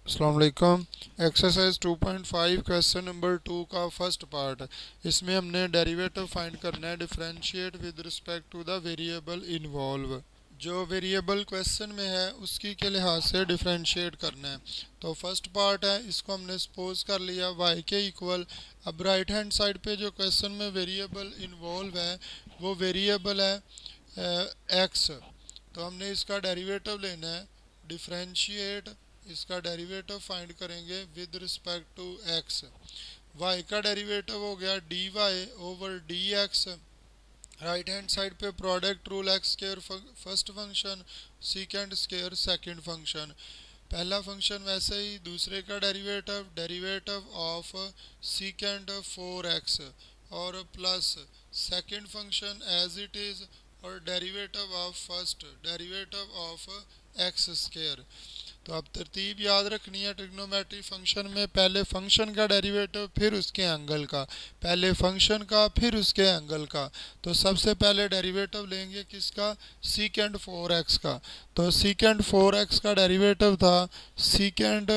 अस्सलाम वालेकुम। Exercise 2.5 question number 2 का फर्स्ट पार्ट। इसमें हमने डेरिवेटिव फाइंड करना है, differentiate with respect to the variable involve. जो वेरिएबल क्वेश्चन में है उसकी के लिहाज से डिफरेंशिएट करना है। तो फर्स्ट पार्ट है, इसको हमने सपोज कर लिया y के इक्वल। अब राइट हैंड साइड पे जो क्वेश्चन में वेरिएबल इन्वॉल्व है वो वेरिएबल है x। तो हमने इसका डेरिवेटिव लेना है, डिफरेंशिएट, इसका डेरिवेटिव फाइंड करेंगे with respect to x। y का डेरिवेटिव हो गया dy over dx। Right hand side पे product rule x square first function, secant square second function. पहला फंक्शन वैसे ही, दूसरे का derivative derivative of secant 4x और plus second function as it is और derivative of first derivative of x square. तो अब तरतीब याद रखनी है ट्रिग्नोमेट्रिक फंक्शन में, पहले फंक्शन का डेरिवेटिव फिर उसके एंगल का, पहले फंक्शन का फिर उसके एंगल का। तो सबसे पहले डेरिवेटिव लेंगे किसका, सीकेंड 4x का। तो सीकेंड 4x का डेरिवेटिव था सीकेंड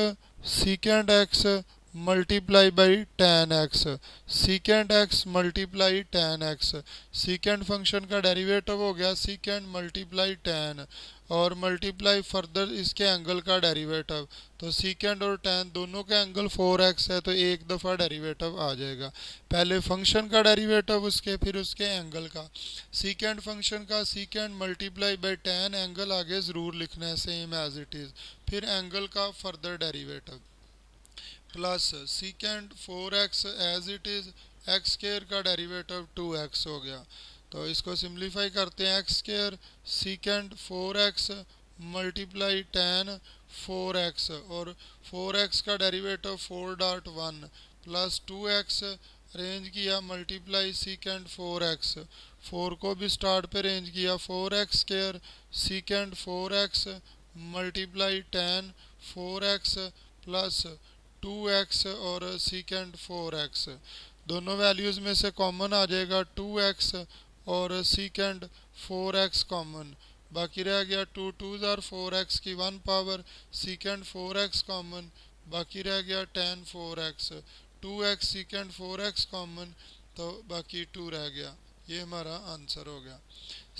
सीकेंड x multiply by ten x, सीकेंड x multiply ten x. सीकेंड function का डेरिवेटिव हो गया सीकेंड मल्टीप्लाई टेन और मल्टीप्लाई फर्दर इसके एंगल का डेरिवेटिव। तो सीकेंड और टेन दोनों का एंगल 4x है, तो एक दफ़ा डेरिवेटिव आ जाएगा। पहले फंक्शन का डेरिवेटिव उसके फिर उसके एंगल का। सीकेंड फंक्शन का second multiply by tan, angle आगे ज़रूर लिखना है सेम एज इट इज़, फिर एंगल का further derivative plus second 4x as it is, x square का डेरिवेटिव 2x हो गया। तो इसको सिंप्लीफाई करते हैं, x square second 4x multiply tan 4x और 4x का डेरिवेटिव 4.1 प्लस 2x रेंज किया मल्टीप्लाई सीकेंड 4x, 4 को भी स्टार्ट पे रेंज किया 4x square second 4x multiply tan 4x plus 2x और सीकेंड 4x। दोनों वैल्यूज़ में से कॉमन आ जाएगा 2x और सीकेंड 4x कॉमन, बाकी रह गया 2 2 ज़ार 4x की 1 पावर, सीकेंड 4x कॉमन, बाकी रह गया ten 4x, 2x सीकेंड 4x common, तो बाकी 2 रह गया। ये हमारा आंसर हो गया।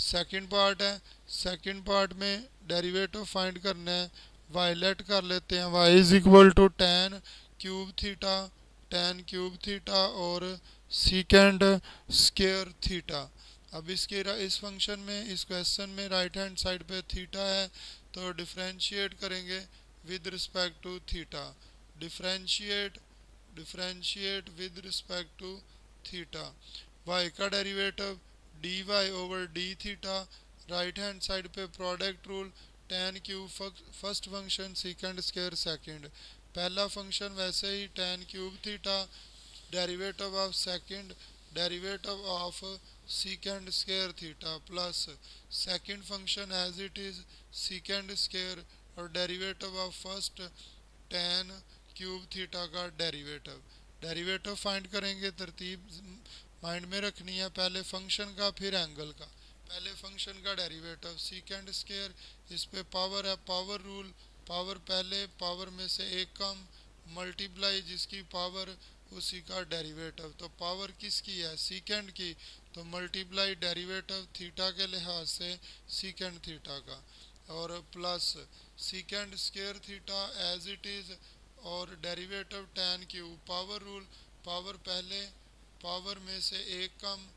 सेकंड पार्ट है, सेकंड पार्ट में डेरिवेटिव फाइंड करना है। वायलेट कर लेते हैं, y is equal to tan cube theta, tan cube theta और सीकेंड स्क्वायर थीटा। अब इसके इस फंक्शन में, इस क्वेश्चन में राइट हैंड साइड पे थीटा है, तो डिफरेंशिएट करेंगे with respect to theta. Differentiate differentiate with respect to theta. y का derivative d y over d theta. Right hand side पे product rule, tan cube first function secant square second. पहला function वैसे ही tan cube theta, derivative of second derivative of secant square theta plus second function as it is secant square और derivative of first ten cube theta का derivative. Derivative find करेंगे, तरतीब mind में रखनी है, पहले फंक्शन का फिर एंगल का। पहले फंक्शन का डेरिवेटिव सीकेंड स्क्वायर, इस पे पावर है, पावर रूल, पावर पहले पावर में से एक कम मल्टीप्लाई जिसकी पावर उसी का डेरिवेटिव। तो पावर किसकी है, सीकेंड की, तो मल्टीप्लाई डेरिवेटिव थीटा के लिहाज से सीकेंड थीटा का और plus secant square theta as it is और derivative tan cube, power rule, power पहले पावर में से एक कम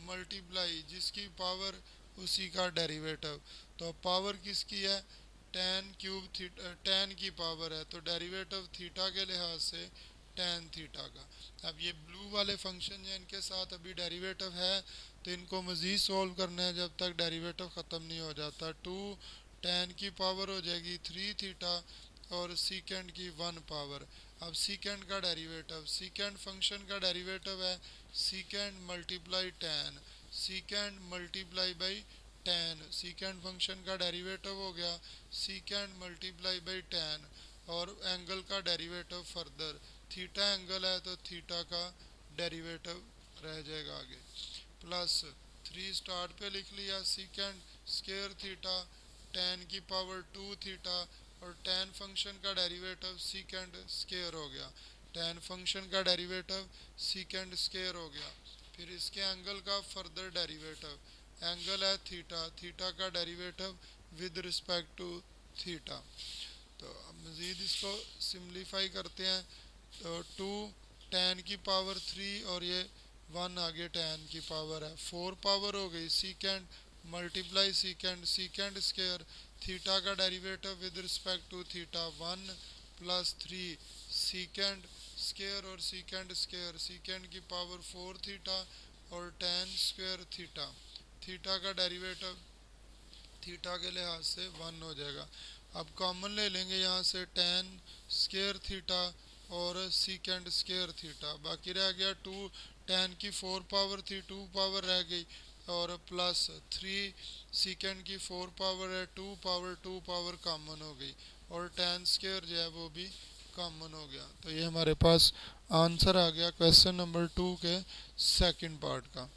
मल्टीप्लाई जिसकी पावर उसी का डेरिवेटिव। तो पावर किसकी है, टेन क्यूब थीटा, टेन की पावर है, तो डेरिवेटिव थीटा के लिहाज से टेन थीटा का। अब ये ब्लू वाले फंक्शन हैं, इनके साथ अभी डेरिवेटिव है, तो इनको मज़ीद सोल्व करना है जब तक डेरिवेटिव ख़त्म नहीं हो जाता। टू टेन की पावर हो जाएगी थ्री थीटा और सीकेंड की वन पावर। अब सीकेंड का डेरिवेटिव, सीकेंड फंक्शन का डेरिवेटिव है सीकेंड multiply ten, सीकेंड multiply by ten, सीकेंड function का डेरिवेटिव हो गया सीकेंड मल्टीप्लाई बाई टेन और एंगल का डेरिवेटिव फर्दर, थीटा एंगल है तो थीटा का डेरिवेटिव रह जाएगा आगे, प्लस थ्री स्टार्ट पे लिख लिया सीकेंड स्क्वायर थीटा टेन की पावर टू थीटा और tan फंक्शन का डेरिवेटिव सीकेंड स्क्वायर हो गया, tan फंक्शन का डेरिवेटिव सीकेंड स्क्वायर हो गया। फिर इसके एंगल का फर्दर डेरिवेटिव, एंगल है थीटा, थीटा का derivative with respect to theta. तो अब मज़ीद इसको सिंप्लीफाई करते हैं। तो 2 tan की पावर 3 और ये 1 आगे tan की पावर है, 4 पावर हो गई secant multiply secant, secant square, theta का derivative with respect to theta 1 plus 3 secant square और सीकेंड स्क्वायर, सीकेंड की पावर 4 थीटा और tan स्क्वायर थीटा, थीटा का डेरिवेटिव थीटा के लिहाज से 1 हो जाएगा। अब कॉमन ले लेंगे यहाँ से tan स्क्वायर थीटा और सीकेंड स्क्वायर थीटा, बाकी रह गया 2 tan की 4 पावर थी 2 पावर रह गई और प्लस 3 सीकेंड की 4 पावर है 2 पावर कॉमन हो गई और tan स्क्वायर जो है वो भी कॉमन हो गया। तो ये हमारे पास आंसर आ गया क्वेश्चन नंबर 2 के सेकंड पार्ट का।